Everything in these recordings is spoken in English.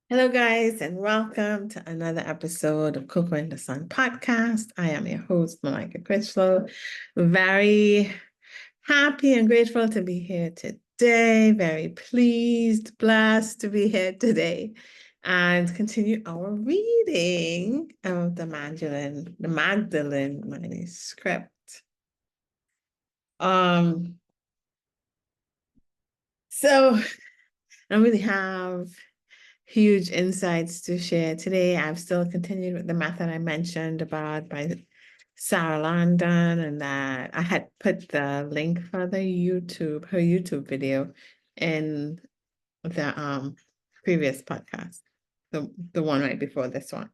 Hello, guys, and welcome to another episode of Coco and the Sun podcast. I am your host, Malika Critchlow. Very happy and grateful to be here today. Very pleased, blessed to be here today and continue our reading of the Magdalene Manuscript. So I don't really have huge insights to share today. I've still continued with the method I mentioned about by Sarah Landon, and that I had put the link for her YouTube video in the previous podcast, the one right before this one.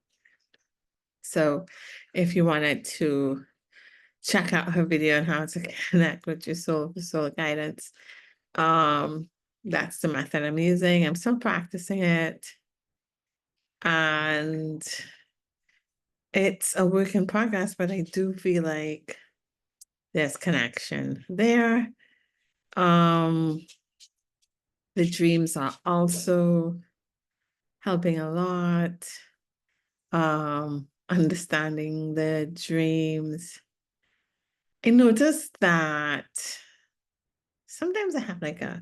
So if you wanted to check out her video on how to connect with your soul for soul guidance, that's the method I'm using. I'm still practicing it. And it's a work in progress, but I do feel like there's connection there. The dreams are also helping a lot. Understanding the dreams. I noticed that sometimes I have like a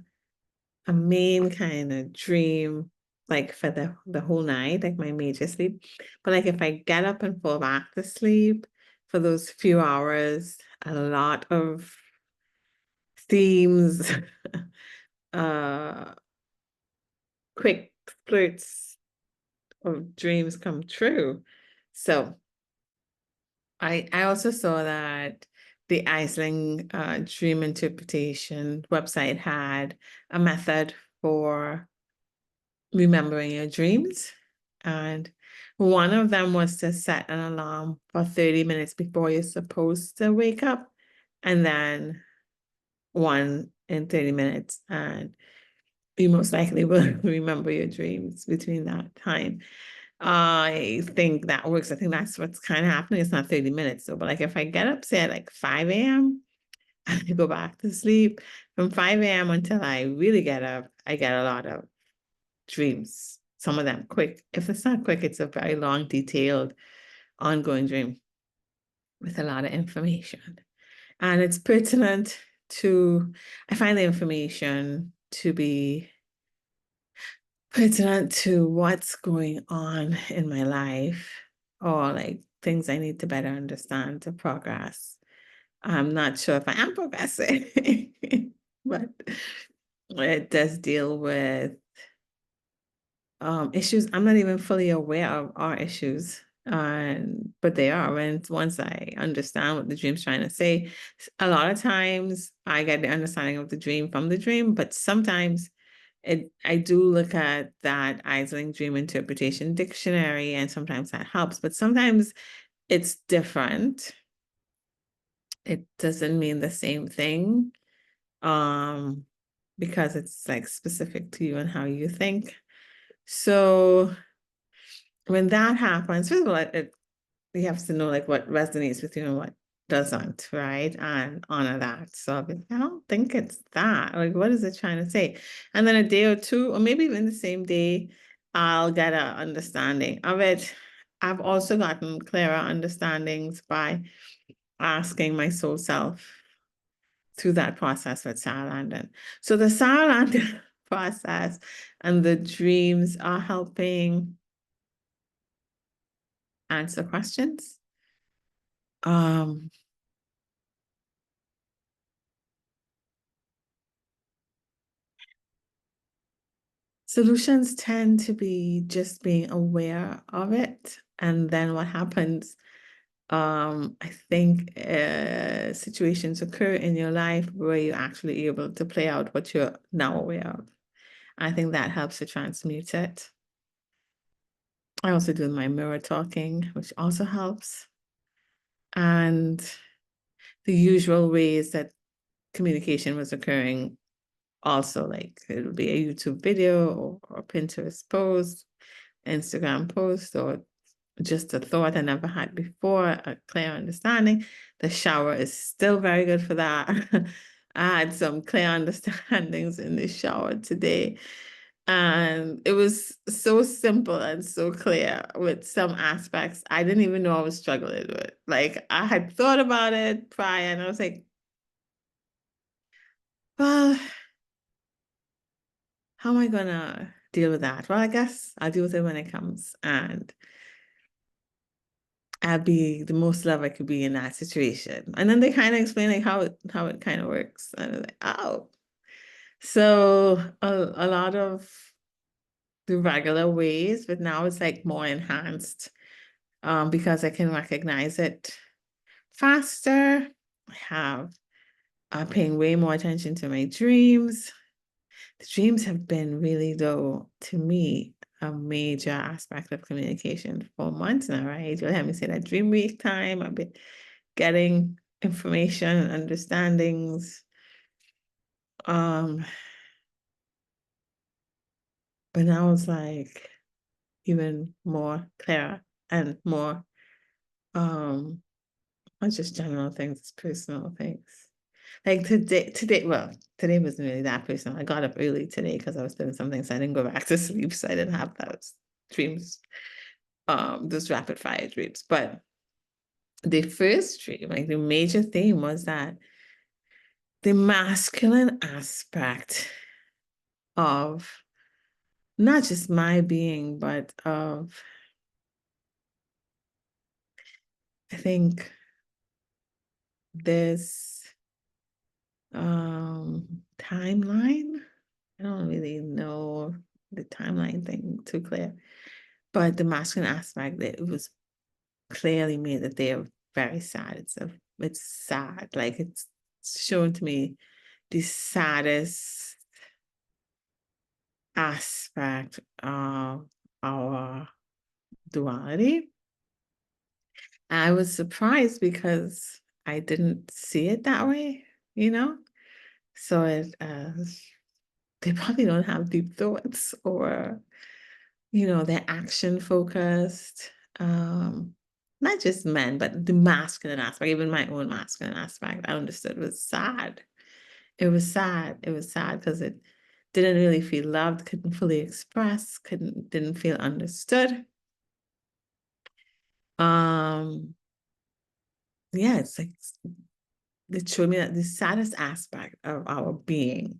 main kind of dream, like for the whole night, like my major sleep. But like if I get up and fall back to sleep for those few hours, a lot of themes, quick splurts of dreams come true. So I also saw that the Iceland dream interpretation website had a method for remembering your dreams. And one of them was to set an alarm for 30 minutes before you're supposed to wake up, and then one in 30 minutes. And you most likely will remember your dreams between that time. I think that works. I think that's what's kind of happening. It's not 30 minutes though, but like if I get up, say at like 5 a.m., I go back to sleep from 5 a.m. until I really get up, I get a lot of dreams, some of them quick. If it's not quick, it's a very long, detailed, ongoing dream with a lot of information. And it's pertinent to, I find the information to be pertinent to what's going on in my life, or like things I need to better understand to progress. I'm not sure if I am progressing, but it does deal with issues I'm not even fully aware of are issues. But they are. And once I understand what the dream's trying to say, a lot of times I get the understanding of the dream from the dream, but sometimes I do look at that Isling Dream Interpretation Dictionary, and sometimes that helps, but sometimes it's different. It doesn't mean the same thing, because it's like specific to you and how you think. So when that happens, first of all, you have to know like what resonates with you and what doesn't, right? And honor that. So I don't think it's that. Like, what is it trying to say? And then a day or two, or maybe even the same day, I'll get an understanding of it. I've also gotten clearer understandings by asking my soul self through that process with Sarah Landon. So the Sarah Landon process and the dreams are helping answer questions. Solutions tend to be just being aware of it. And then what happens, I think situations occur in your life where you're actually able to play out what you're now aware of. I think that helps to transmute it. I also do my mirror talking, which also helps. And the usual ways that communication was occurring also, like it'll be a YouTube video or Pinterest post, Instagram post, or just a thought I never had before, a clear understanding. The shower is still very good for that. I had some clear understandings in the shower today. And it was so simple and so clear with some aspects I didn't even know I was struggling with. Like I had thought about it prior and I was like, well, how am I gonna deal with that? Well, I guess I'll deal with it when it comes, and I'll be the most love I could be in that situation. And then they kind of explain like how it kind of works. And I was like, oh. So a lot of the regular ways, but now it's like more enhanced because I can recognize it faster. I'm paying way more attention to my dreams. The dreams have been really, though, to me, a major aspect of communication for months now, right? You'll hear me say that dream week time. I've been getting information and understandings. But now it's like even more clear and more not just general things, it's personal things. Like today wasn't really that personal. I got up early today because I was doing something, so I didn't go back to sleep, so I didn't have those dreams, those rapid fire dreams. But the first dream, like the major theme was that the masculine aspect of not just my being, but of, I think, this timeline. I don't really know the timeline thing too clear, but the masculine aspect, that it was clearly made that they are very sad. It's sad. Like it's shown to me the saddest aspect of our duality. I was surprised because I didn't see it that way, you know? So they probably don't have deep thoughts, or, they're action focused. Not just men, but the masculine aspect, even my own masculine aspect, I understood was sad. It was sad. It was sad because it didn't really feel loved, couldn't fully express, didn't feel understood. Um, yeah, it's like it showed me that the saddest aspect of our being,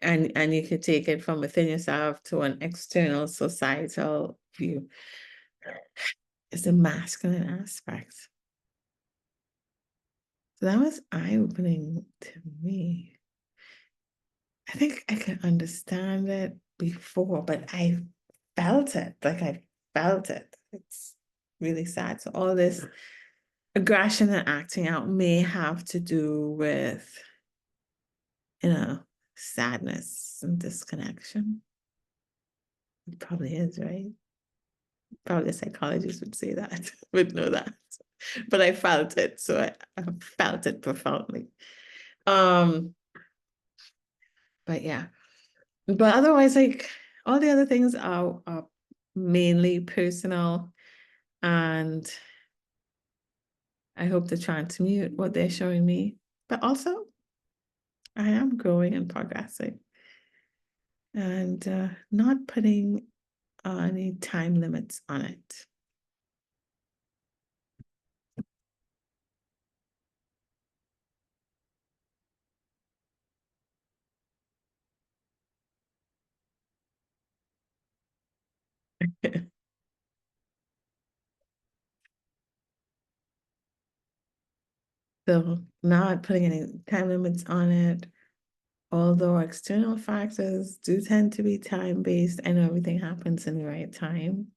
and you could take it from within yourself to an external societal view, is the masculine aspect. So that was eye-opening to me. I think I could understand it before, but I felt it. Like I felt it. It's really sad. So all this aggression and acting out may have to do with, sadness and disconnection. It probably is, right? Probably a psychologist would say that, would know that. But I felt it, so I felt it profoundly. But yeah. But otherwise, like all the other things are mainly personal, and I hope to transmute what they're showing me. But also, I am growing and progressing, and not putting any time limits on it. So not putting any time limits on it, although external factors do tend to be time-based. I know everything happens in the right time.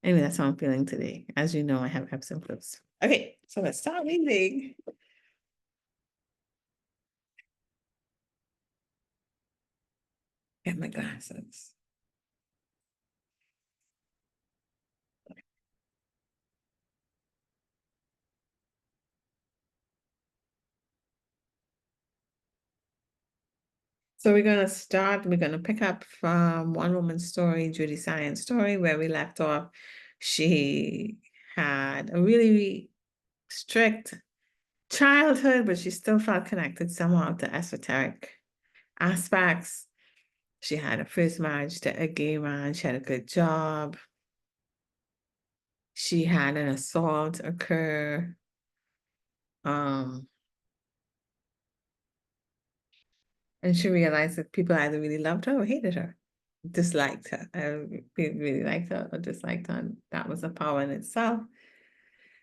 Anyway, that's how I'm feeling today. As you know, I have ebbs and flows. Okay, so let's start reading. Get my glasses. So we're going to pick up from One Woman's Story, Judi Sion's story, where we left off. She had a really strict childhood, but she still felt connected somehow to esoteric aspects. She had a first marriage to a gay man. She had a good job. She had an assault occur. And she realized that people either really loved her or hated her, disliked her. Really liked her or disliked her. And that was a power in itself.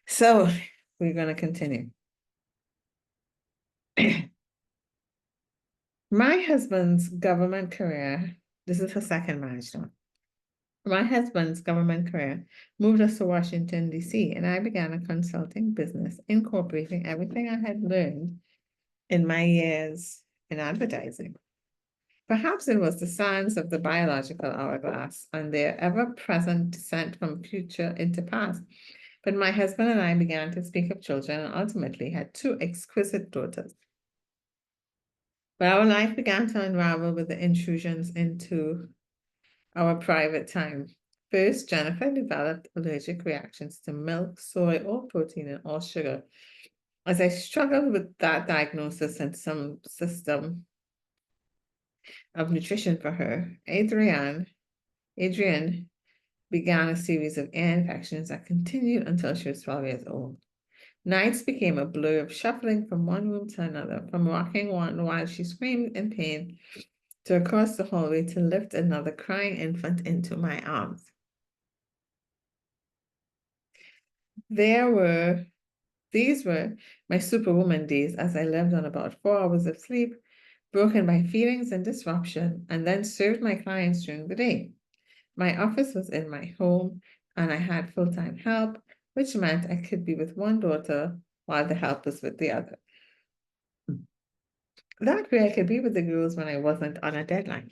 So we're going to continue. My husband's government career, this is her second marriage now. My husband's government career moved us to Washington, D.C., and I began a consulting business, incorporating everything I had learned in my years in advertising. Perhaps it was the signs of the biological hourglass and their ever-present descent from future into past. But my husband and I began to speak of children and ultimately had two exquisite daughters. But our life began to unravel with the intrusions into our private time. First, Jennifer developed allergic reactions to milk, soy, all protein, and all sugar. As I struggled with that diagnosis and some system of nutrition for her, Adrienne began a series of ear infections that continued until she was 12 years old. Nights became a blur of shuffling from one room to another, from rocking one while she screamed in pain to across the hallway to lift another crying infant into my arms. These were my superwoman days as I lived on about 4 hours of sleep, broken by feelings and disruption, and then served my clients during the day. My office was in my home, and I had full-time help, which meant I could be with one daughter while the help was with the other. That way I could be with the girls when I wasn't on a deadline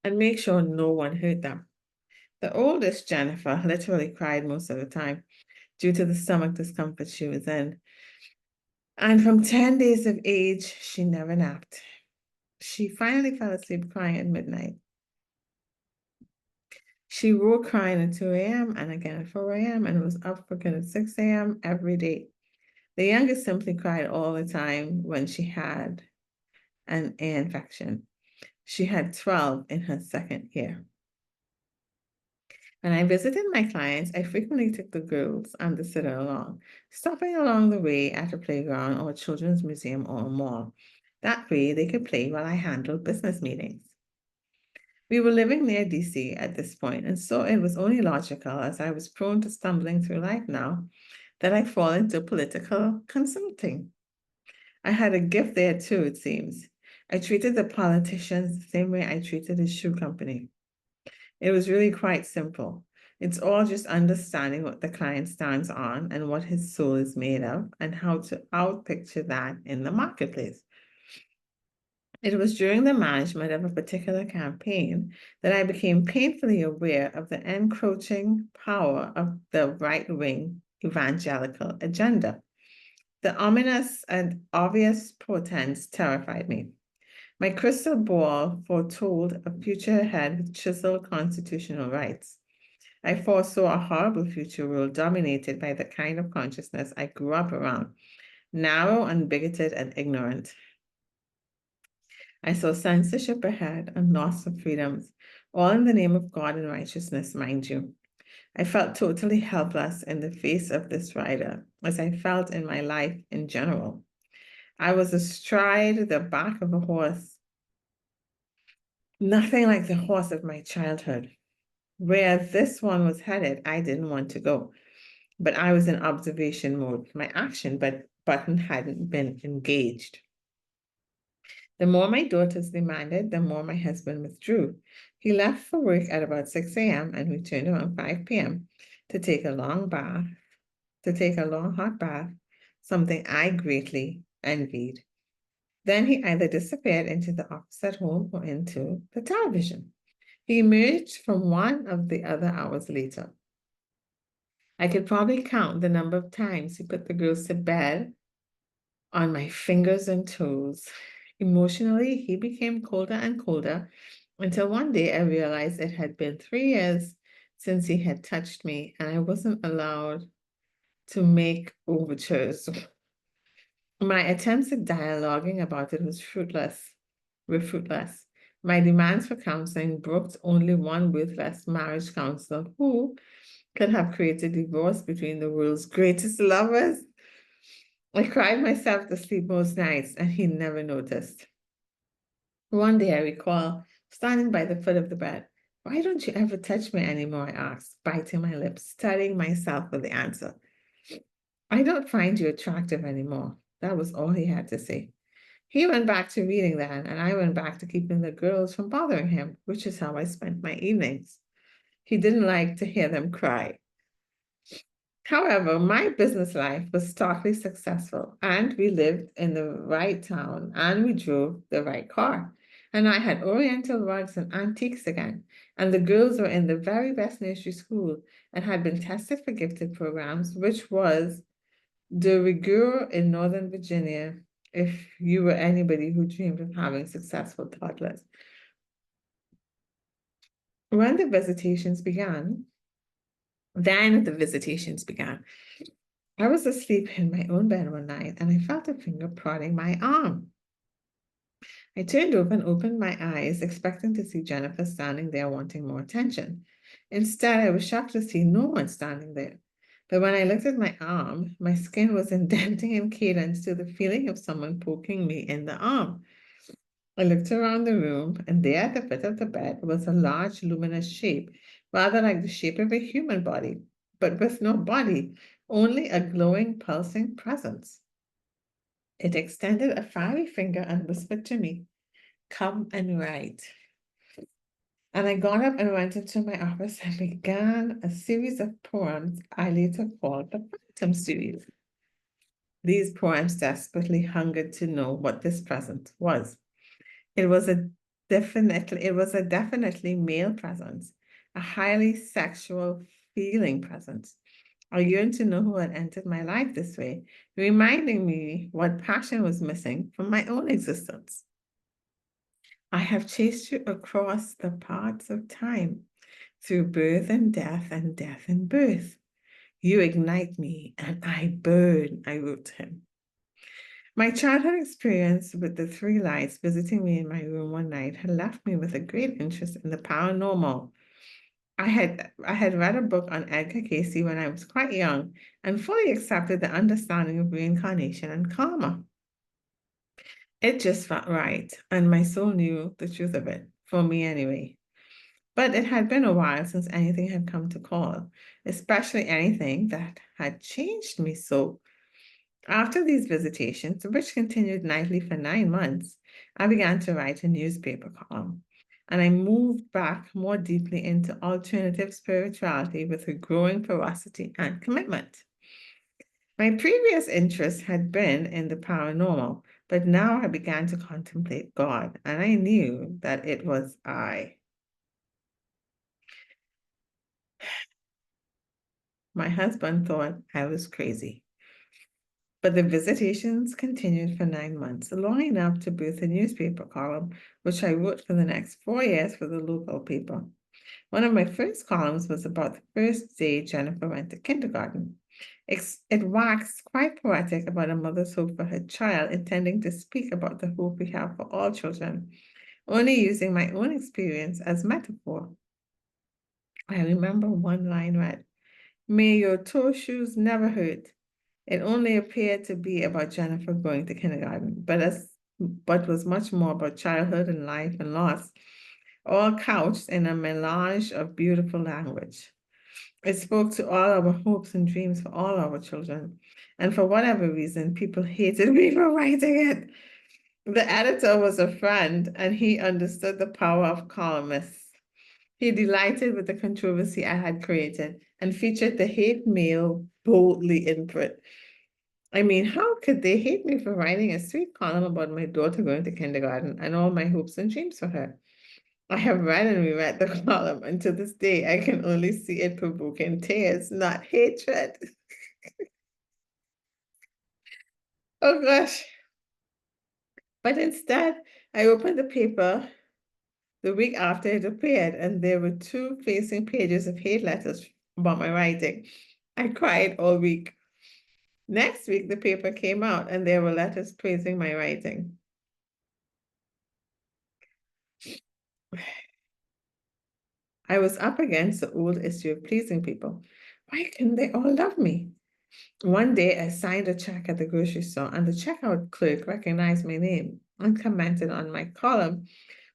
and make sure no one hurt them. The oldest, Jennifer, literally cried most of the time due to the stomach discomfort she was in. And from 10 days of age, she never napped. She finally fell asleep crying at midnight. She woke crying at 2 a.m. and again at 4 a.m. and was up for good at 6 a.m. every day. The youngest simply cried all the time when she had an ear infection. She had 12 in her second year. When I visited my clients, I frequently took the girls and the sitter along, stopping along the way at a playground or a children's museum or a mall. That way they could play while I handled business meetings. We were living near DC at this point, and so it was only logical, as I was prone to stumbling through life now, that I fall into political consulting. I had a gift there too, it seems. I treated the politicians the same way I treated the shoe company. It was really quite simple. It's all just understanding what the client stands on and what his soul is made of and how to outpicture that in the marketplace. It was during the management of a particular campaign that I became painfully aware of the encroaching power of the right-wing evangelical agenda. The ominous and obvious portents terrified me. My crystal ball foretold a future ahead with chiseled constitutional rights. I foresaw a horrible future world dominated by the kind of consciousness I grew up around, narrow and bigoted and ignorant. I saw censorship ahead and loss of freedoms, all in the name of God and righteousness, mind you. I felt totally helpless in the face of this rider, as I felt in my life in general. I was astride the back of a horse, nothing like the horse of my childhood. Where this one was headed, I didn't want to go, but I was in observation mode. My action button hadn't been engaged. The more my daughters demanded, the more my husband withdrew. He left for work at about 6 a.m. and returned around 5 p.m. to take a long hot bath, something I greatly envied. Then he either disappeared into the office at home or into the television. He emerged from one of the other hours later. I could probably count the number of times he put the girls to bed on my fingers and toes. Emotionally, he became colder and colder until one day I realized it had been 3 years since he had touched me and I wasn't allowed to make overtures. My attempts at dialoguing about it was fruitless. were fruitless. My demands for counseling brooked only one worthless marriage counselor who could have created divorce between the world's greatest lovers. I cried myself to sleep most nights, and he never noticed. One day I recall standing by the foot of the bed. Why don't you ever touch me anymore? I asked, biting my lips, studying myself for the answer. I don't find you attractive anymore. That was all he had to say. He went back to reading then, and I went back to keeping the girls from bothering him, which is how I spent my evenings. He didn't like to hear them cry. However, my business life was starkly successful, and we lived in the right town, and we drove the right car. And I had Oriental rugs and antiques again, and the girls were in the very best nursery school and had been tested for gifted programs, which was de rigueur in Northern Virginia if you were anybody who dreamed of having successful toddlers. When the visitations began, then the visitations began. I was asleep in my own bed one night and I felt a finger prodding my arm. I turned over and opened my eyes, expecting to see Jennifer standing there wanting more attention. Instead, I was shocked to see no one standing there. But when I looked at my arm, my skin was indenting in cadence to the feeling of someone poking me in the arm. I looked around the room, and there at the foot of the bed was a large luminous shape, rather like the shape of a human body, but with no body, only a glowing, pulsing presence. It extended a fiery finger and whispered to me, "Come and write." And I got up and went into my office and began a series of poems I later called the Phantom series. These poems desperately hungered to know what this presence was. It was a definitely male presence, a highly sexual feeling presence. I yearned to know who had entered my life this way, reminding me what passion was missing from my own existence. I have chased you across the paths of time, through birth and death and birth. You ignite me and I burn, I wrote to him. My childhood experience with the three lights visiting me in my room one night had left me with a great interest in the paranormal. I had read a book on Edgar Cayce when I was quite young and fully accepted the understanding of reincarnation and karma. It just felt right, and my soul knew the truth of it, for me anyway. But it had been a while since anything had come to call, especially anything that had changed me so. After these visitations, which continued nightly for 9 months, I began to write a newspaper column, and I moved back more deeply into alternative spirituality with a growing ferocity and commitment. My previous interest had been in the paranormal, but now I began to contemplate God, and I knew that it was I. My husband thought I was crazy. But the visitations continued for 9 months, long enough to birth a newspaper column, which I wrote for the next 4 years for the local paper. One of my first columns was about the first day Jennifer went to kindergarten. It waxed quite poetic about a mother's hope for her child, intending to speak about the hope we have for all children, only using my own experience as metaphor. I remember one line read, "May your toe shoes never hurt." It only appeared to be about Jennifer going to kindergarten, but was much more about childhood and life and loss, all couched in a melange of beautiful language. It spoke to all our hopes and dreams for all our children. And for whatever reason, people hated me for writing it. The editor was a friend, and he understood the power of columnists. He delighted with the controversy I had created and featured the hate mail boldly in print. I mean, how could they hate me for writing a sweet column about my daughter going to kindergarten and all my hopes and dreams for her? I have read and reread the column, and to this day, I can only see it provoking tears, not hatred. Oh gosh. But instead, I opened the paper the week after it appeared, and there were two facing pages of hate letters about my writing. I cried all week. Next week, the paper came out, and there were letters praising my writing. I was up against the old issue of pleasing people. Why couldn't they all love me? One day I signed a check at the grocery store and the checkout clerk recognized my name and commented on my column,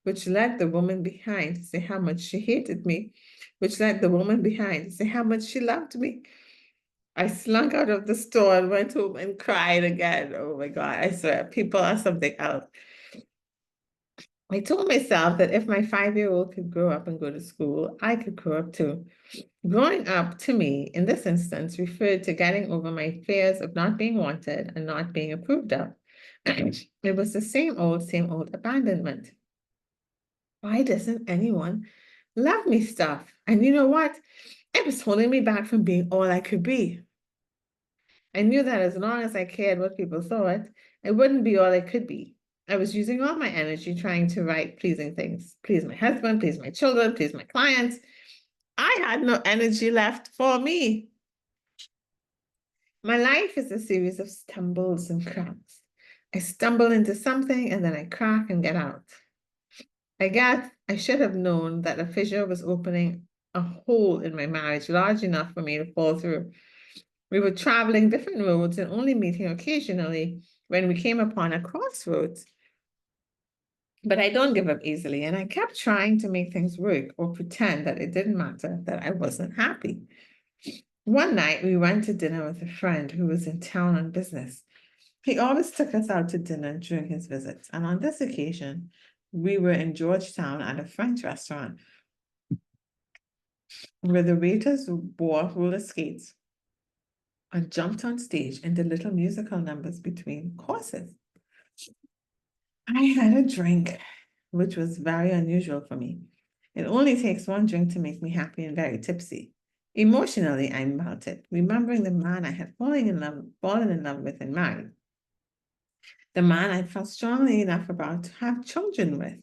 which led the woman behind to say how much she hated me, which led the woman behind to say how much she loved me. I slunk out of the store and went home and cried again. Oh my God, I swear, people are something else. I told myself that if my 5-year-old could grow up and go to school, I could grow up too. Growing up, to me, in this instance, referred to getting over my fears of not being wanted and not being approved of. It was the same old abandonment. Why doesn't anyone love me stuff? And you know what? It was holding me back from being all I could be. I knew that as long as I cared what people thought, I wouldn't be all I could be. I was using all my energy trying to write pleasing things, please my husband, please my children, please my clients. I had no energy left for me. My life is a series of stumbles and cracks. I stumble into something and then I crack and get out. I guess I should have known that a fissure was opening a hole in my marriage large enough for me to fall through. We were traveling different roads and only meeting occasionally when we came upon a crossroads. But I don't give up easily, and I kept trying to make things work or pretend that it didn't matter, that I wasn't happy. One night, we went to dinner with a friend who was in town on business. He always took us out to dinner during his visits, and on this occasion, we were in Georgetown at a French restaurant where the waiters wore roller skates and jumped on stage and did little musical numbers between courses. I had a drink, which was very unusual for me. It only takes one drink to make me happy and very tipsy. Emotionally, I melted, remembering the man I had fallen in love with and married. The man I felt strongly enough about to have children with.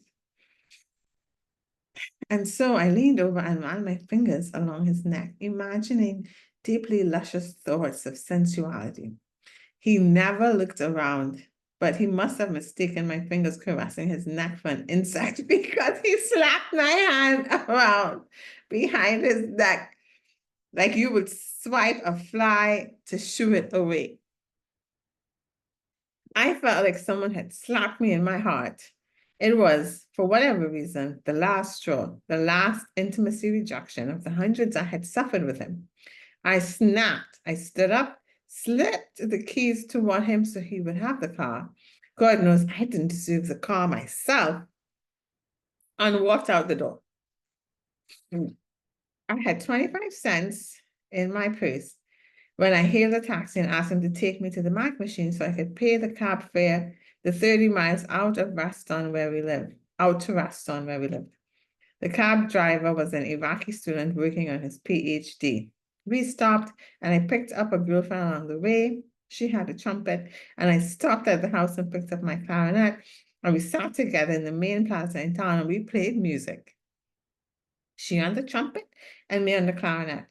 And so I leaned over and ran my fingers along his neck, imagining deeply luscious thoughts of sensuality. He never looked around, but he must have mistaken my fingers caressing his neck for an insect because he slapped my hand around behind his neck like you would swipe a fly to shoo it away. I felt like someone had slapped me in my heart. It was, for whatever reason, the last straw, the last intimacy rejection of the hundreds I had suffered with him. I snapped. I stood up, slipped the keys toward him so he would have the car. God knows I didn't deserve the car myself, and walked out the door. I had 25 cents in my purse when I hailed a taxi and asked him to take me to the Mac machine so I could pay the cab fare, the 30 miles out to Reston where we lived. The cab driver was an Iraqi student working on his PhD. We stopped and I picked up a girlfriend along the way. She had a trumpet, and I stopped at the house and picked up my clarinet, and we sat together in the main plaza in town and we played music. She on the trumpet and me on the clarinet.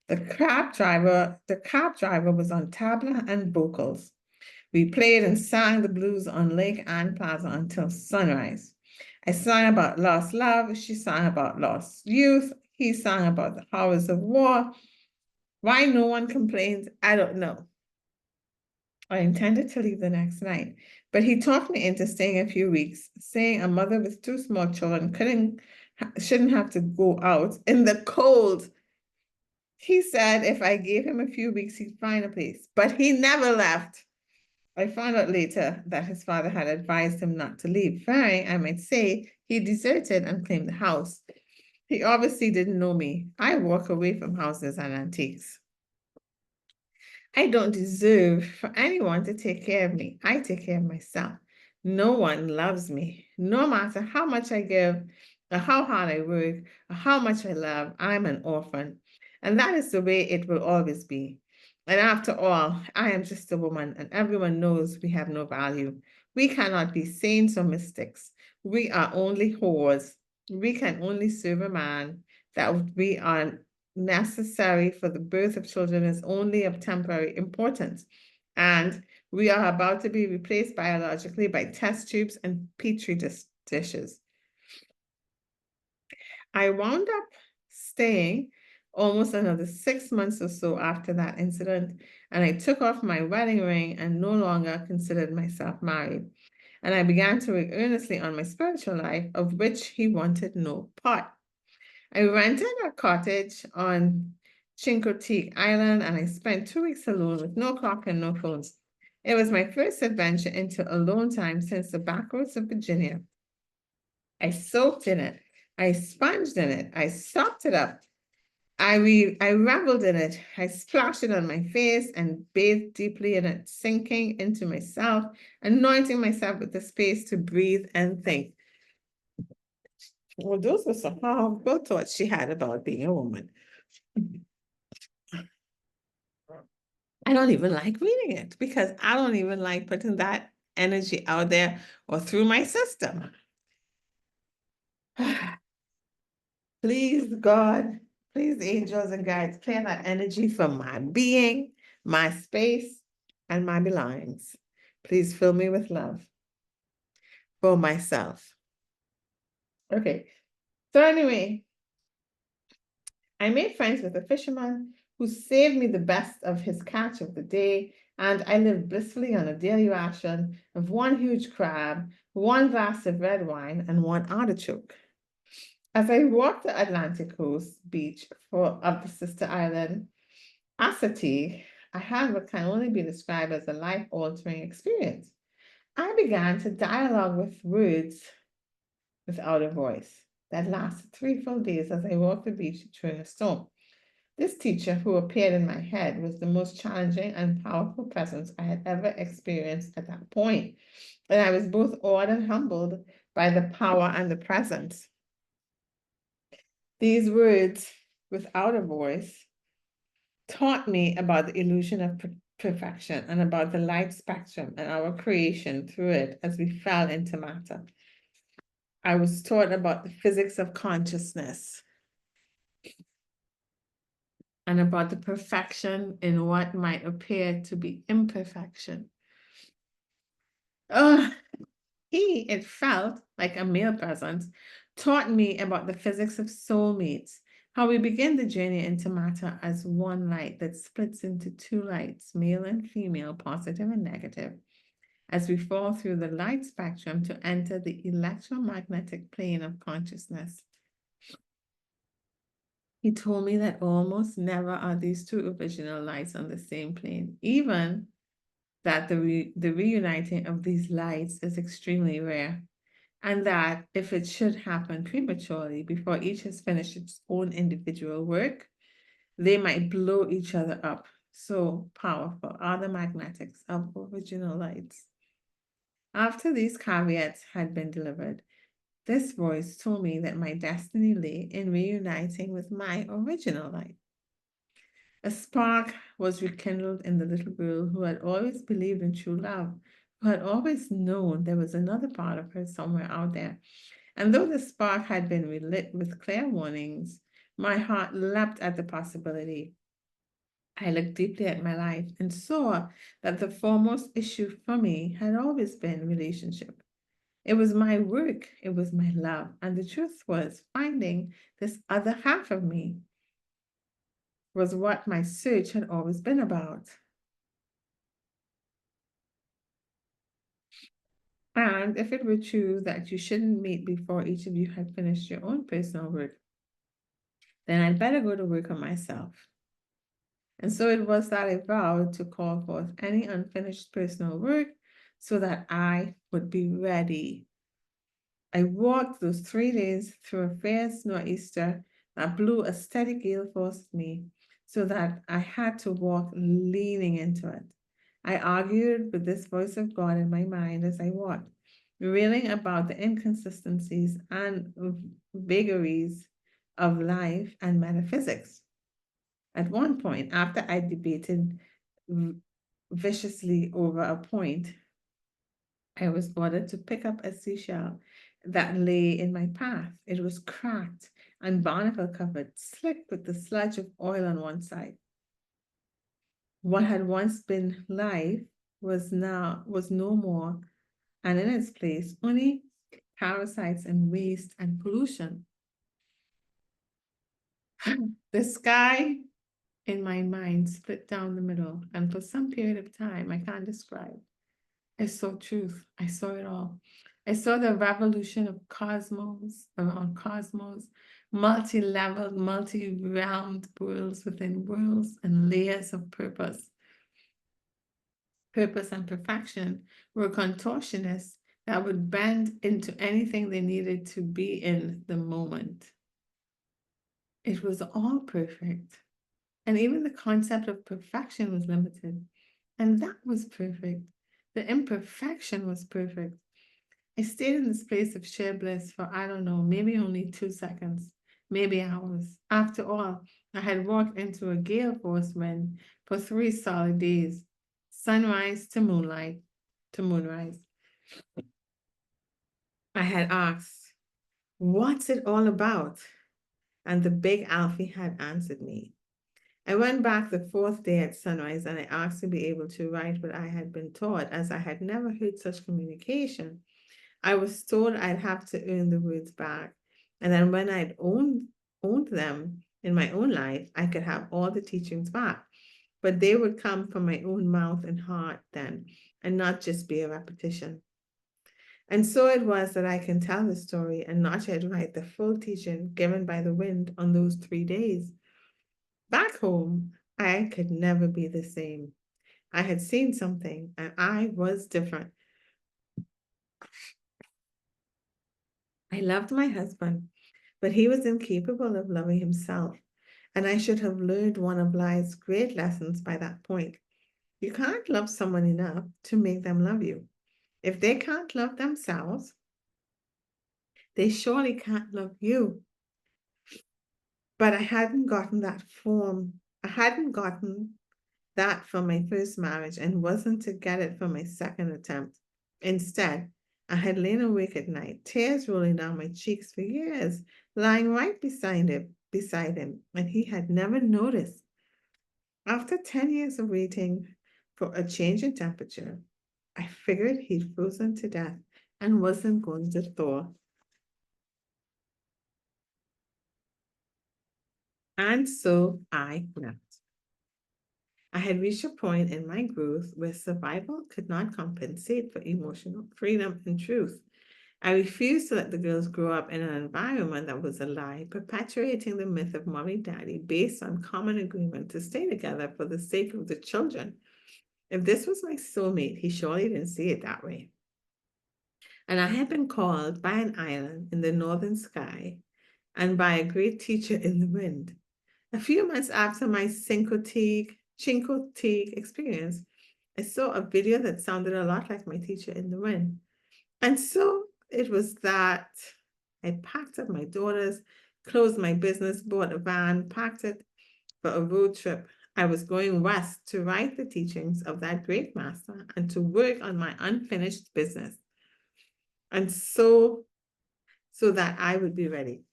The cab driver was on tabla and vocals. We played and sang the blues on Lake Ann Plaza until sunrise. I sang about lost love. She sang about lost youth. He sang about the horrors of war. Why no one complains, I don't know. I intended to leave the next night, but he talked me into staying a few weeks, saying a mother with 2 small children shouldn't have to go out in the cold. He said if I gave him a few weeks, he'd find a place, but he never left. I found out later that his father had advised him not to leave, fearing, I might say, he deserted and claimed the house. He obviously didn't know me. I walk away from houses and antiques. I don't deserve for anyone to take care of me. I take care of myself. No one loves me. No matter how much I give, or how hard I work, or how much I love, I'm an orphan. And that is the way it will always be. And after all, I am just a woman, and everyone knows we have no value. We cannot be saints or mystics. We are only whores. We can only serve a man that we are necessary for the birth of children is only of temporary importance. And we are about to be replaced biologically by test tubes and petri dishes. I wound up staying almost another 6 months or so after that incident, and I took off my wedding ring and no longer considered myself married. And I began to work earnestly on my spiritual life, of which he wanted no part. I rented a cottage on Chincoteague Island, and I spent 2 weeks alone with no clock and no phones. It was my first adventure into alone time since the backroads of Virginia. I soaked in it. I sponged in it. I sopped it up. I reveled in it. I splashed it on my face and bathed deeply in it, sinking into myself, anointing myself with the space to breathe and think. Well, those were some horrible thoughts she had about being a woman. I don't even like reading it because I don't even like putting that energy out there or through my system. Please, God, please, angels and guides, clear that energy from my being, my space, and my belongings. Please fill me with love for myself. Okay, so anyway, I made friends with a fisherman who saved me the best of his catch of the day, and I lived blissfully on a daily ration of one huge crab, one glass of red wine, and one artichoke. As I walked the Atlantic coast beach of the sister island, Assateague, I had what can only be described as a life-altering experience. I began to dialogue with words without a voice. That lasted 3 full days as I walked the beach during a storm. This teacher who appeared in my head was the most challenging and powerful presence I had ever experienced at that point, and I was both awed and humbled by the power and the presence. These words, without a voice, taught me about the illusion of perfection and about the light spectrum and our creation through it as we fell into matter. I was taught about the physics of consciousness and about the perfection in what might appear to be imperfection. It felt like a male presence, taught me about the physics of soulmates, how we begin the journey into matter as one light that splits into two lights, male and female, positive and negative, as we fall through the light spectrum to enter the electromagnetic plane of consciousness. He told me that almost never are these two original lights on the same plane, even that the reuniting of these lights is extremely rare, and that if it should happen prematurely before each has finished its own individual work, they might blow each other up. So powerful are the magnetics of original lights. After these caveats had been delivered, this voice told me that my destiny lay in reuniting with my original light. A spark was rekindled in the little girl who had always believed in true love, who had always known there was another part of her somewhere out there. And though the spark had been relit with clear warnings, my heart leapt at the possibility. I looked deeply at my life and saw that the foremost issue for me had always been relationship. It was my work, it was my love, and the truth was finding this other half of me was what my search had always been about. And if it were true that you shouldn't meet before each of you had finished your own personal work, then I'd better go to work on myself. And so it was that I vowed to call forth any unfinished personal work so that I would be ready. I walked those 3 days through a fierce nor'easter that blew a steady gale force at me, so that I had to walk leaning into it. I argued with this voice of God in my mind as I walked, railing about the inconsistencies and vagaries of life and metaphysics. At one point, after I debated viciously over a point, I was ordered to pick up a seashell that lay in my path. It was cracked and barnacle covered, slick with the sludge of oil on one side. What had once been life was no more, and in its place only parasites and waste and pollution. The sky in my mind split down the middle, and for some period of time I can't describe, I saw truth. I saw it all. I saw the revolution of cosmos around cosmos, multi-leveled, multi-realmed worlds within worlds, and layers of purpose. Purpose and perfection were contortionists that would bend into anything they needed to be in the moment. It was all perfect. And even the concept of perfection was limited. And that was perfect. The imperfection was perfect. I stayed in this place of sheer bliss for, I don't know, maybe only 2 seconds, maybe hours. After all, I had walked into a gale force wind for 3 solid days, sunrise to moonlight to moonrise. I had asked, what's it all about? And the big Alfie had answered me. I went back the 4th day at sunrise and I asked to be able to write what I had been taught, as I had never heard such communication. I was told I'd have to earn the words back, and then when I'd owned them in my own life, I could have all the teachings back. But they would come from my own mouth and heart then, and not just be a repetition. And so it was that I can tell the story and not yet write the full teaching given by the wind on those 3 days. Back home, I could never be the same. I had seen something and I was different. I loved my husband, but he was incapable of loving himself, and I should have learned one of life's great lessons by that point. You can't love someone enough to make them love you. If they can't love themselves, they surely can't love you. But I hadn't gotten that from my first marriage and wasn't to get it from my second attempt. Instead, I had lain awake at night, tears rolling down my cheeks for years, lying right beside him, and he had never noticed. After 10 years of waiting for a change in temperature, I figured he'd frozen to death and wasn't going to thaw. And so I left. I had reached a point in my growth where survival could not compensate for emotional freedom and truth. I refused to let the girls grow up in an environment that was a lie, perpetuating the myth of mommy daddy based on common agreement to stay together for the sake of the children. If this was my soulmate, he surely didn't see it that way. And I had been called by an island in the northern sky and by a great teacher in the wind. A few months after my Cinco Teague experience, I saw a video that sounded a lot like my teacher in the wind. And so it was that I packed up my daughters, closed my business, bought a van, packed it for a road trip. I was going west to write the teachings of that great master and to work on my unfinished business. And so that I would be ready.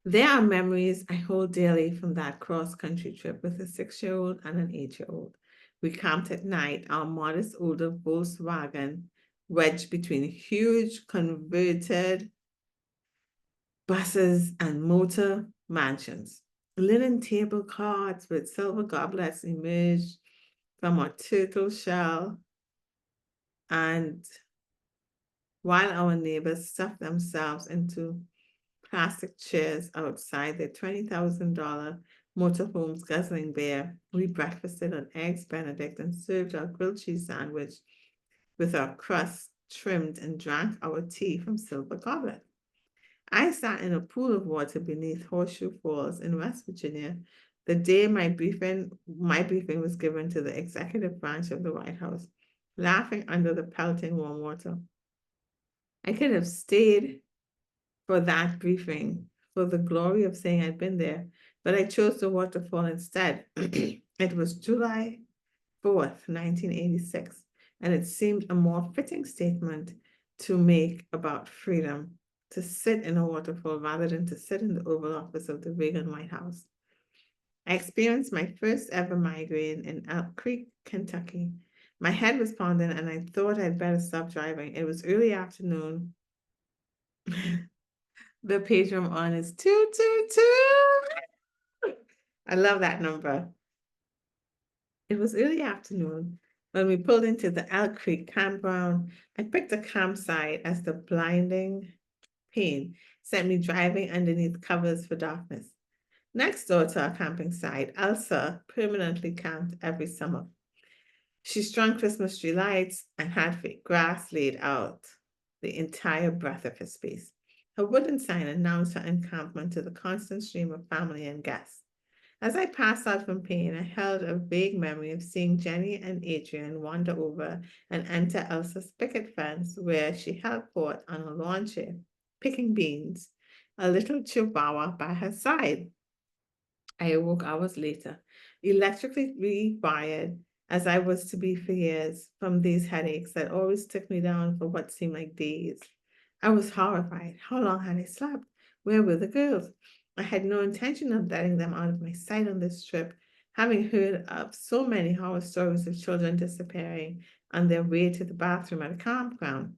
There are memories I hold dearly from that cross-country trip with a 6-year-old and an 8-year-old. We camped at night, our modest older Volkswagen wedged between huge converted buses and motor mansions. Linen table cards with silver goblets emerged from a turtle shell, and while our neighbors stuffed themselves into plastic chairs outside their $20,000 motorhomes guzzling beer, we breakfasted on eggs Benedict and served our grilled cheese sandwich with our crust trimmed and drank our tea from silver goblets. I sat in a pool of water beneath Horseshoe Falls in West Virginia the day my briefing was given to the executive branch of the White House, laughing under the pelting warm water. I could have stayed for that briefing for the glory of saying I'd been there, but I chose the waterfall instead. It was July 4th, 1986, and it seemed a more fitting statement to make about freedom to sit in a waterfall rather than to sit in the Oval Office of the Reagan White House. I experienced my first ever migraine in Elk Creek, Kentucky. My head was pounding and I thought I'd better stop driving. It was early afternoon. The page I'm on is 222. I love that number. It was early afternoon when we pulled into the Elk Creek campground. I picked a campsite as the blinding pain sent me driving underneath covers for darkness. Next door to our camping site, Elsa permanently camped every summer. She strung Christmas tree lights and had fake grass laid out the entire breadth of her space. Her wooden sign announced her encampment to the constant stream of family and guests. As I passed out from pain, I held a vague memory of seeing Jenny and Adrian wander over and enter Elsa's picket fence where she held court on a lawn chair, picking beans, a little chihuahua by her side. I awoke hours later, electrically rewired as I was to be for years from these headaches that always took me down for what seemed like days. I was horrified. How long had I slept? Where were the girls? I had no intention of letting them out of my sight on this trip, having heard of so many horror stories of children disappearing on their way to the bathroom at a campground.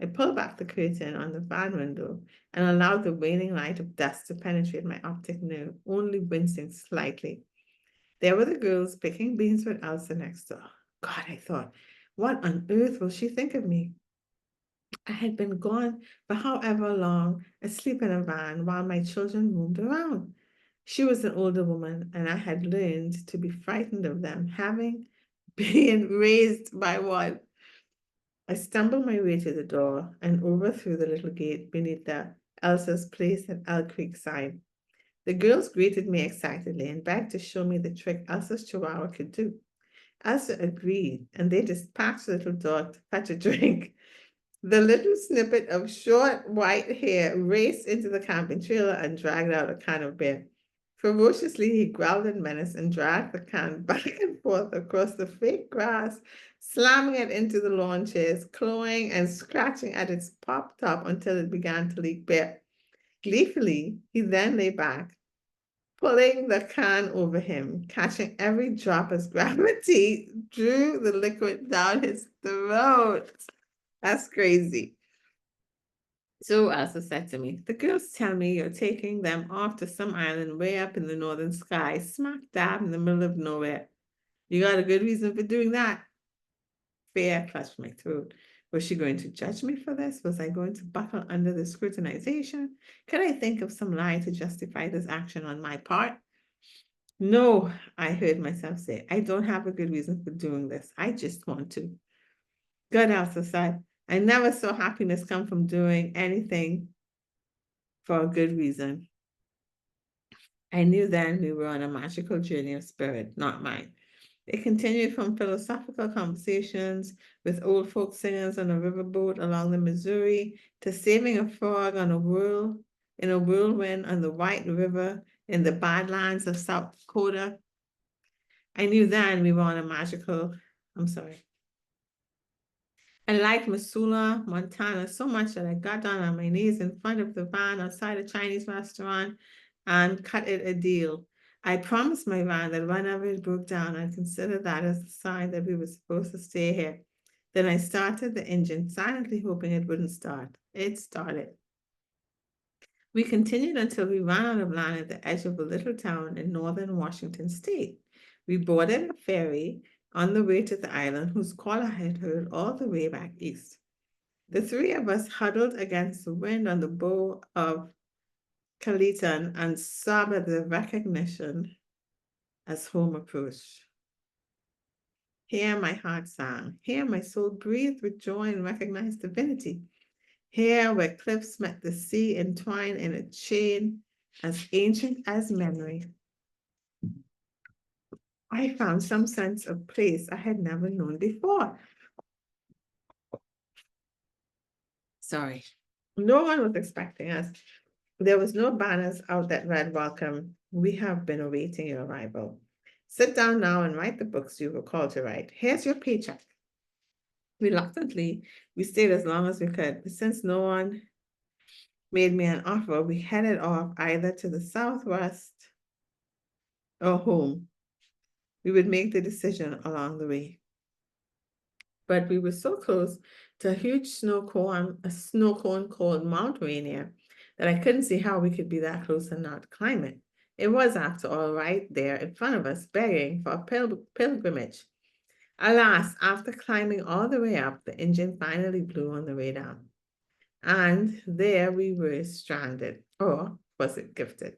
I pulled back the curtain on the van window and allowed the waning light of dusk to penetrate my optic nerve, only wincing slightly. There were the girls picking beans with Elsa next door. God, I thought, what on earth will she think of me? I had been gone for however long, asleep in a van while my children roamed around. She was an older woman, and I had learned to be frightened of them, having been raised by one. I stumbled my way to the door and over through the little gate beneath the Elsa's Place at Elk Creek sign. The girls greeted me excitedly and begged to show me the trick Elsa's chihuahua could do. Elsa agreed, and they dispatched the little dog to fetch a drink. The little snippet of short white hair raced into the camping trailer and dragged out a can of beer. Ferociously, he growled in menace and dragged the can back and forth across the fake grass, slamming it into the lawn chairs, clawing and scratching at its pop top until it began to leak beer. Gleefully, he then lay back, pulling the can over him, catching every drop as gravity drew the liquid down his throat. That's crazy. So Elsa said to me, the girls tell me you're taking them off to some island way up in the northern sky, smack dab in the middle of nowhere. You got a good reason for doing that? Fear clutched my throat. Was she going to judge me for this? Was I going to buckle under the scrutinization? Could I think of some lie to justify this action on my part? No, I heard myself say. I don't have a good reason for doing this. I just want to. God, Elsa sighed. I never saw happiness come from doing anything for a good reason. I knew then we were on a magical journey of spirit, not mine. It continued from philosophical conversations with old folk singers on a riverboat along the Missouri to saving a frog on in a whirlwind on the White River in the Badlands of South Dakota. I knew then we were on a magical, I liked Missoula, Montana so much that I got down on my knees in front of the van outside a Chinese restaurant and cut it a deal. I promised my van that whenever it broke down, I'd consider that as a sign that we were supposed to stay here. Then I started the engine, silently hoping it wouldn't start. It started. We continued until we ran out of land at the edge of a little town in northern Washington state. We boarded a ferry on the way to the island whose call I had heard all the way back east. The three of us huddled against the wind on the bow of Calitan and sobbed at the recognition as home approached. Here my heart sang. Here my soul breathed with joy and recognized divinity. Here where cliffs met the sea entwined in a chain as ancient as memory. I found some sense of place I had never known before. Sorry. No one was expecting us. There was no banners out that read, welcome. We have been awaiting your arrival. Sit down now and write the books you were called to write. Here's your paycheck. Reluctantly, we stayed as long as we could, but since no one made me an offer, we headed off either to the southwest or home. We would make the decision along the way. But we were so close to a huge snow cone called Mount Rainier, that I couldn't see how we could be that close and not climb it. It was, after all, right there in front of us, begging for a pilgrimage. Alas, after climbing all the way up, the engine finally blew on the way down. And there we were, stranded. Or was it gifted?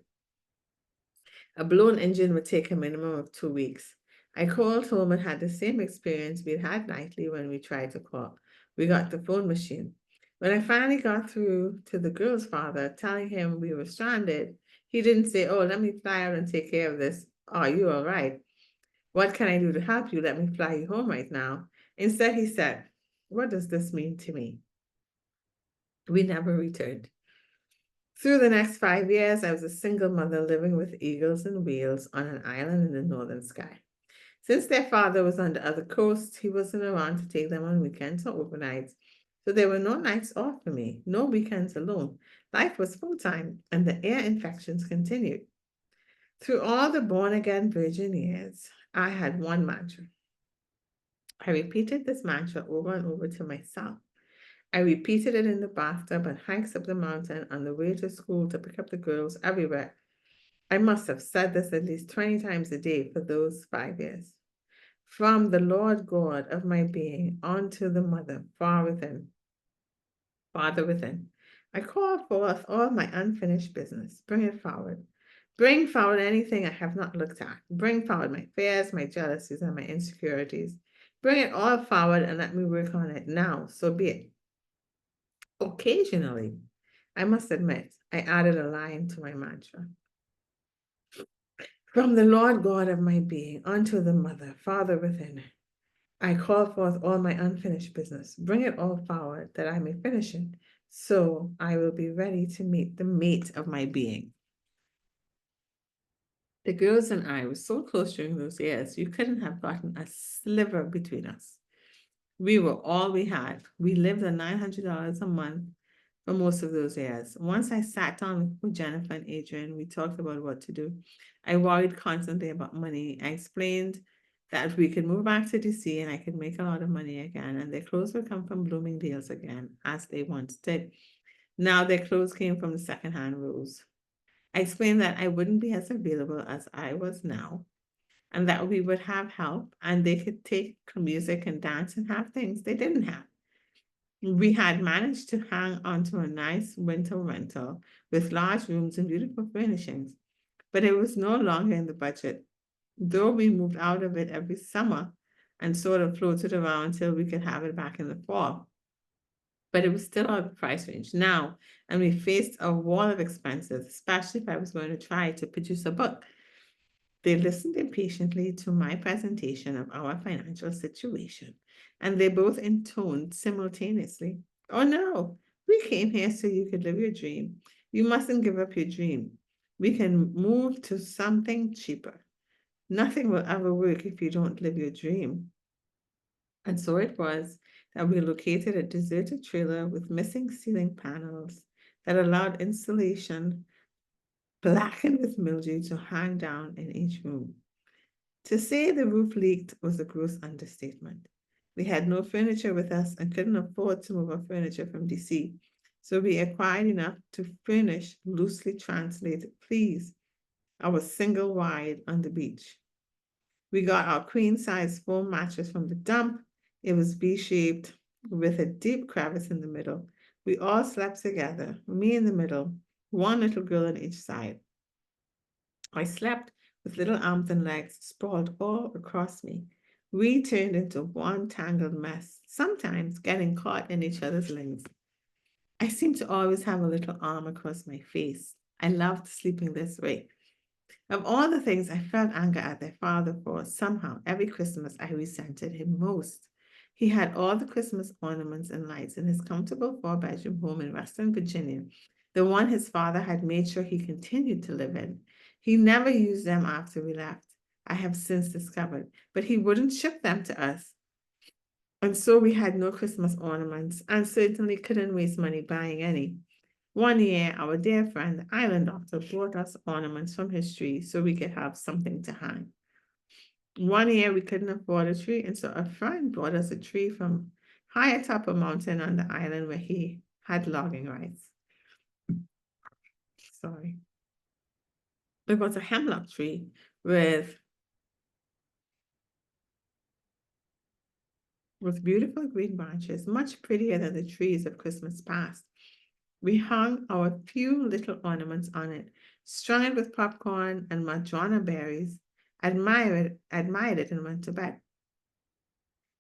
A blown engine would take a minimum of 2 weeks. I called home and had the same experience we'd had nightly when we tried to call. We got the phone machine. When I finally got through to the girl's father, telling him we were stranded, he didn't say, "Oh, let me fly out and take care of this. Are you all right? What can I do to help you? Let me fly you home right now." Instead, he said, "What does this mean to me?" We never returned. Through the next 5 years, I was a single mother living with eagles and whales on an island in the northern sky. Since their father was on the other coast, he wasn't around to take them on weekends or overnights. So there were no nights off for me, no weekends alone. Life was full-time, and the air infections continued. Through all the born-again virgin years, I had one mantra. I repeated this mantra over and over to myself. I repeated it in the bathtub and hikes up the mountain, on the way to school, to pick up the girls, everywhere. I must have said this at least 20 times a day for those 5 years. From the Lord God of my being unto the Mother, far within, Father within, I call forth all my unfinished business. Bring it forward. Bring forward anything I have not looked at. Bring forward my fears, my jealousies, and my insecurities. Bring it all forward and let me work on it now. So be it. Occasionally, I must admit, I added a line to my mantra. From the Lord God of my being unto the Mother, Father within, I call forth all my unfinished business. Bring it all forward that I may finish it, so I will be ready to meet the mate of my being. The girls and I were so close during those years, you couldn't have gotten a sliver between us. We were all we had. We lived on $900 a month for most of those years. Once I sat down with Jennifer and Adrian, we talked about what to do. I worried constantly about money. I explained that we could move back to DC and I could make a lot of money again, and their clothes would come from Bloomingdale's again, as they once did. Now their clothes came from the secondhand rows. I explained that I wouldn't be as available as I was now, and that we would have help, and they could take music and dance and have things they didn't have. We had managed to hang on to a nice winter rental with large rooms and beautiful furnishings, but it was no longer in the budget, though we moved out of it every summer and sort of floated around until we could have it back in the fall. But it was still out of the price range now, and we faced a wall of expenses, especially if I was going to try to produce a book. They listened impatiently to my presentation of our financial situation, and they both intoned simultaneously, "Oh no, we came here so you could live your dream. You mustn't give up your dream. We can move to something cheaper. Nothing will ever work if you don't live your dream." And so it was that we located a deserted trailer with missing ceiling panels that allowed insulation blackened with mildew to hang down in each room. To say the roof leaked was a gross understatement. We had no furniture with us and couldn't afford to move our furniture from DC, so we acquired enough to furnish, loosely translated, please, our single wide on the beach. We got our queen-size foam mattress from the dump. It was V-shaped with a deep crevice in the middle. We all slept together, me in the middle, one little girl on each side. I slept with little arms and legs sprawled all across me. We turned into one tangled mess, sometimes getting caught in each other's legs. I seemed to always have a little arm across my face. I loved sleeping this way. Of all the things I felt anger at their father for, somehow every Christmas I resented him most. He had all the Christmas ornaments and lights in his comfortable 4-bedroom home in Western Virginia, the one his father had made sure he continued to live in. He never used them after we left, I have since discovered, but he wouldn't ship them to us. And so we had no Christmas ornaments and certainly couldn't waste money buying any. One year, our dear friend, the island doctor, brought us ornaments from his tree so we could have something to hang. One year, we couldn't afford a tree, and so a friend brought us a tree from high atop a mountain on the island where he had logging rights. sorry. It was a hemlock tree with beautiful green branches, much prettier than the trees of Christmas past. We hung our few little ornaments on it, strung it with popcorn and madrona berries, admired it, and went to bed.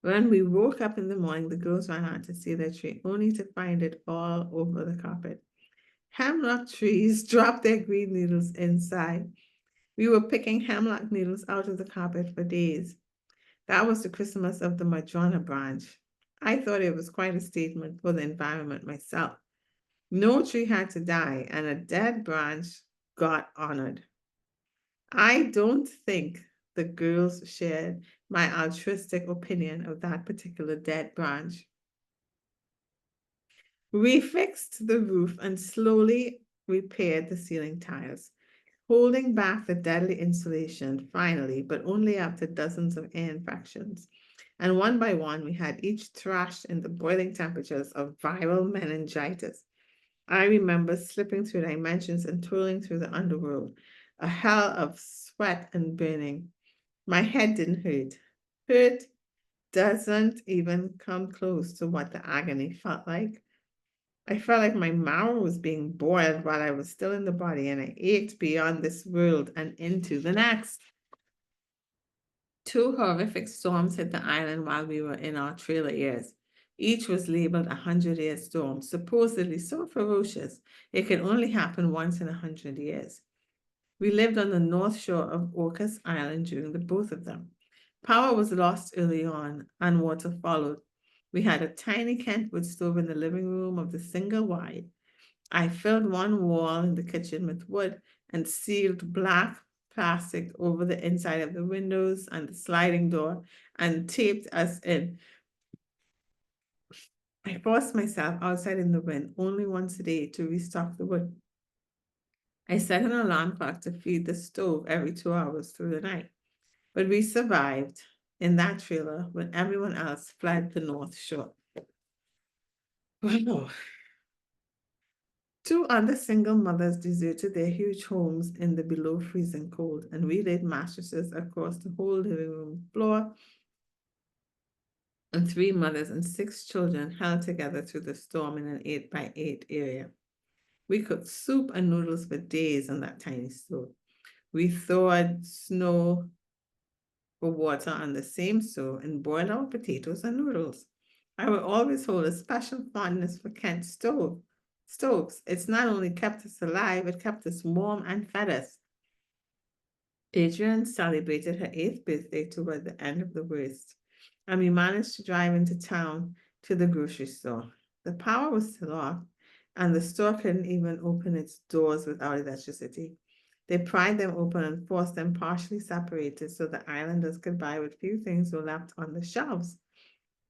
When we woke up in the morning, the girls ran out to see the tree, only to find it all over the carpet. Hemlock trees dropped their green needles inside. We were picking hemlock needles out of the carpet for days. That was the Christmas of the Madrona branch. I thought it was quite a statement for the environment myself. No tree had to die, and a dead branch got honored. I don't think the girls shared my altruistic opinion of that particular dead branch. We fixed the roof and slowly repaired the ceiling tiles, holding back the deadly insulation finally, but only after dozens of air infections. And one by one, we had each thrashed in the boiling temperatures of viral meningitis. I remember slipping through dimensions and twirling through the underworld, a hell of sweat and burning. My head didn't hurt. Hurt doesn't even come close to what the agony felt like. I felt like my marrow was being boiled while I was still in the body, and I ached beyond this world and into the next. Two horrific storms hit the island while we were in our trailer years. Each was labeled a 100-year storm, supposedly so ferocious it could only happen once in 100 years. We lived on the north shore of Orcas Island during both of them. Power was lost early on, and water followed. We had a tiny Kentwood stove in the living room of the single wide. I filled one wall in the kitchen with wood and sealed black plastic over the inside of the windows and the sliding door and taped us in. I forced myself outside in the wind only once a day to restock the wood. I set an alarm clock to feed the stove every 2 hours through the night. But we survived in that trailer when everyone else fled the North Shore. Wow. Two other single mothers deserted their huge homes in the below freezing cold, and we laid mattresses across the whole living room floor, and 3 mothers and 6 children held together through the storm in an 8x8 area. We cooked soup and noodles for days on that tiny stove. We thawed snow for water on the same stove and boiled our potatoes and noodles. I will always hold a special fondness for Kent stoves. It's not only kept us alive, it kept us warm and fed us. Adrian celebrated her 8th birthday toward the end of the worst, and we managed to drive into town to the grocery store. The power was still off, and the store couldn't even open its doors without electricity. They pried them open and forced them partially separated so the islanders could buy what few things were left on the shelves.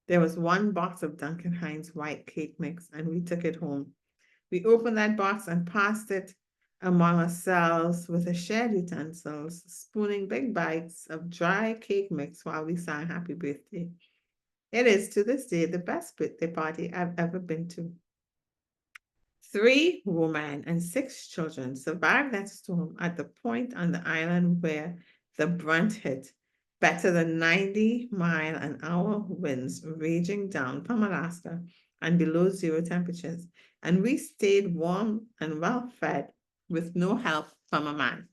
There was one box of Duncan Hines white cake mix, and we took it home. We opened that box and passed it among ourselves with a shared utensils, spooning big bites of dry cake mix while we sang happy birthday. It is to this day the best birthday party I've ever been to. 3 women and 6 children survived that storm at the point on the island where the brunt hit, better than 90-mile-an-hour winds raging down from Alaska and below 0 temperatures, and we stayed warm and well fed with no help from a man.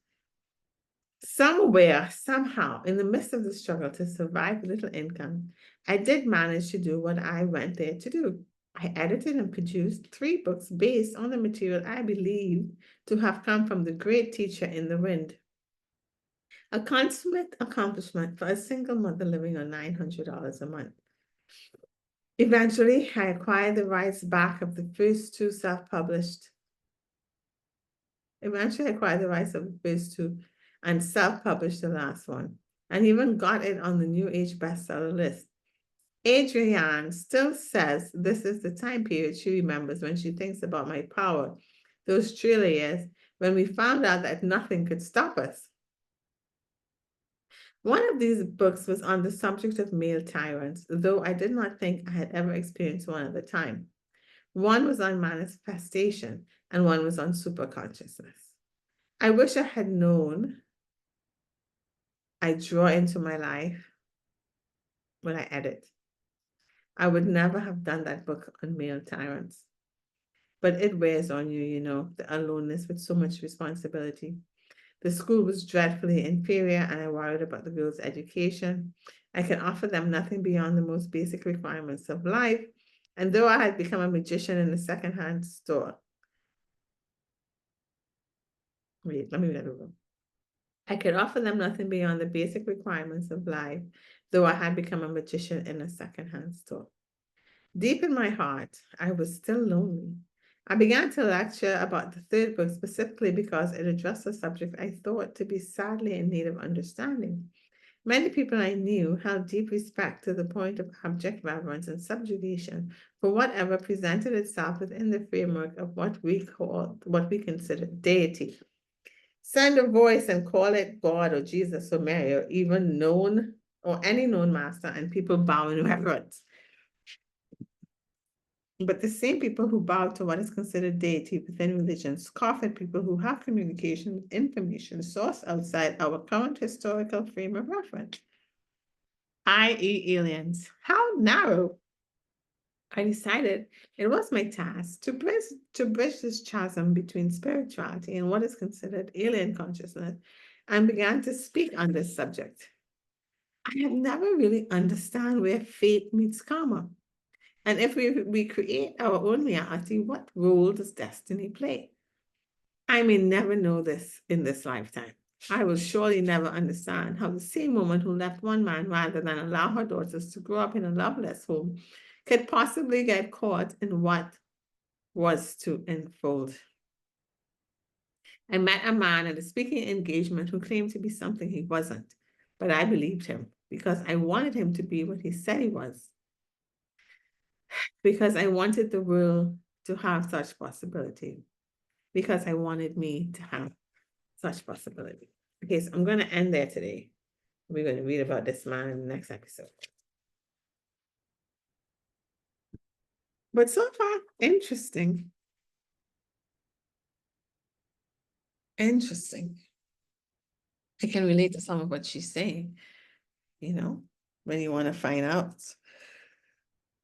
Somewhere, somehow, in the midst of the struggle to survive with little income, I did manage to do what I went there to do. I edited and produced 3 books based on the material I believed to have come from the great teacher in the wind. A consummate accomplishment for a single mother living on $900 a month. Eventually, I acquired the rights back of the first 2 self-published. And self-published the last one, and even got it on the New Age bestseller list. Adrienne still says this is the time period she remembers when she thinks about my power, those trailer years when we found out that nothing could stop us. One of these books was on the subject of male tyrants, though I did not think I had ever experienced one at the time. One was on manifestation, and one was on super consciousness. I wish I had known I draw into my life when I edit. I would never have done that book on male tyrants. But it wears on you, you know, the aloneness with so much responsibility. The school was dreadfully inferior, and I worried about the girls' education. I could offer them nothing beyond the most basic requirements of life. And though I had become a magician in the secondhand store, wait, let me read it over. I could offer them nothing beyond the basic requirements of life, though I had become a magician in a secondhand store. Deep in my heart, I was still lonely. I began to lecture about the third book specifically because it addressed a subject I thought to be sadly in need of understanding. Many people I knew held deep respect to the point of abject reverence and subjugation for whatever presented itself within the framework of what we consider deity. Send a voice and call it God or Jesus or Mary or even known or any known master, and people bow in reverence. But the same people who bow to what is considered deity within religion scoff at people who have communication with information sourced outside our current historical frame of reference, i.e. aliens. How narrow! I decided it was my task to bridge this chasm between spirituality and what is considered alien consciousness, and began to speak on this subject. I have never really understand where fate meets karma. And if we create our own reality, what role does destiny play? I may never know this in this lifetime. I will surely never understand how the same woman who left one man rather than allow her daughters to grow up in a loveless home could possibly get caught in what was to unfold. I met a man at a speaking engagement who claimed to be something he wasn't, but I believed him because I wanted him to be what he said he was, because I wanted the world to have such possibility, because I wanted me to have such possibility. Okay, so I'm going to end there today. We're going to read about this man in the next episode. But so far, interesting. Interesting. I can relate to some of what she's saying, you know, when you want to find out.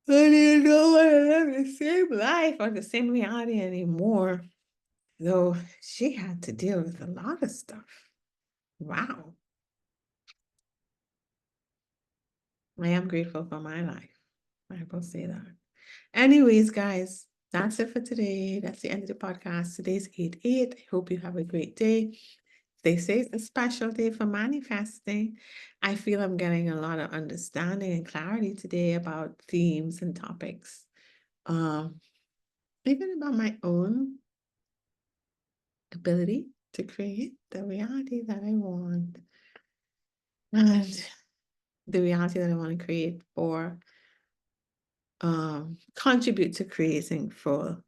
I didn't know I live the same life or the same reality anymore. Though she had to deal with a lot of stuff. Wow. I am grateful for my life. I will say that. Anyways, guys, that's it for today. That's the end of the podcast. Today's 8/8. I hope you have a great day. They say it's a special day for manifesting. I feel I'm getting a lot of understanding and clarity today about themes and topics. Even about my own ability to create the reality that I want. And the reality that I want to create for contribute to creating for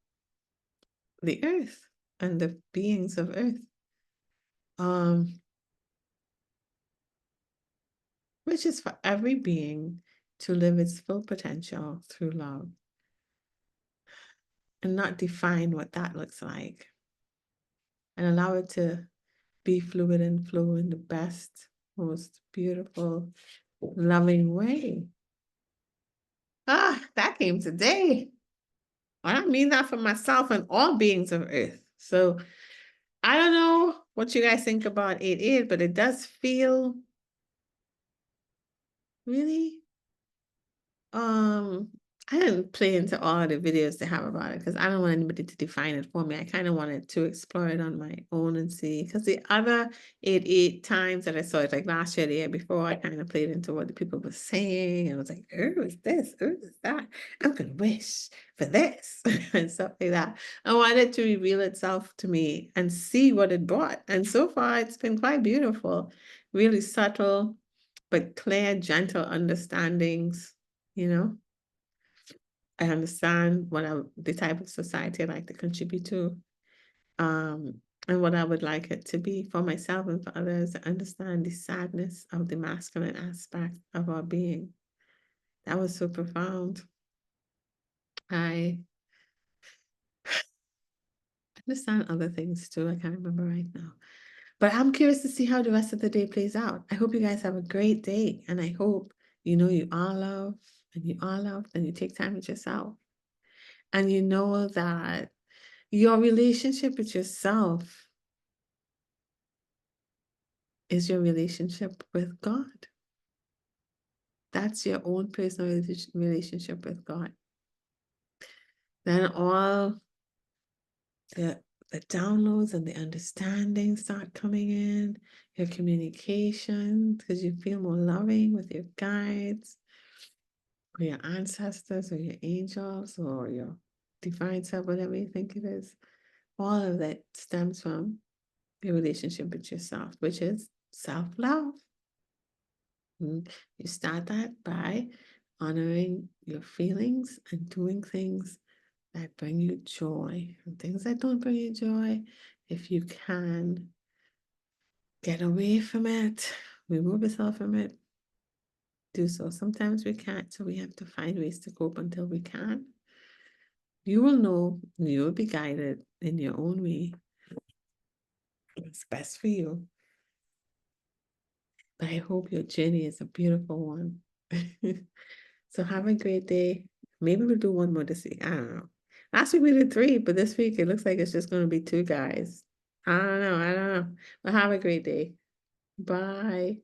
the earth and the beings of earth. Which is for every being to live its full potential through love and not define what that looks like, and allow it to be fluid and flow in the best, most beautiful, loving way. That came today. I mean that for myself and all beings of earth. So I don't know what you guys think about 8/8, but it does feel really I didn't play into all of the videos they have about it because I don't want anybody to define it for me. I kind of wanted to explore it on my own and see, because the other 8/8 times that I saw it, like last year, the year before, I kind of played into what the people were saying, and I was like, oh, it's this, oh, it's that. I'm gonna wish for this and stuff like that. I wanted to reveal itself to me and see what it brought. And so far, it's been quite beautiful, really subtle, but clear, gentle understandings, you know. I understand the type of society I'd like to contribute to, and what I would like it to be for myself and for others, to understand the sadness of the masculine aspect of our being. That was so profound. I understand other things too. I can't remember right now. But I'm curious to see how the rest of the day plays out. I hope you guys have a great day. And I hope you know you are loved and you are loved and you take time with yourself. And you know that your relationship with yourself is your relationship with God. That's your own personal relationship with God. Then all the the downloads and the understanding start coming in, your communication, because you feel more loving with your guides, or your ancestors, or your angels, or your divine self, whatever you think it is. All of that stems from your relationship with yourself, which is self-love. You start that by honoring your feelings and doing things that bring you joy. And things that don't bring you joy, if you can get away from it, remove yourself from it, do so. Sometimes we can't, so we have to find ways to cope until we can. You will know, you will be guided in your own way. What's best for you. But I hope your journey is a beautiful one. So have a great day. Maybe we'll do one more this week. I don't know. Last week we did 3, but this week it looks like it's just going to be 2 guys. I don't know. Well, have a great day. Bye.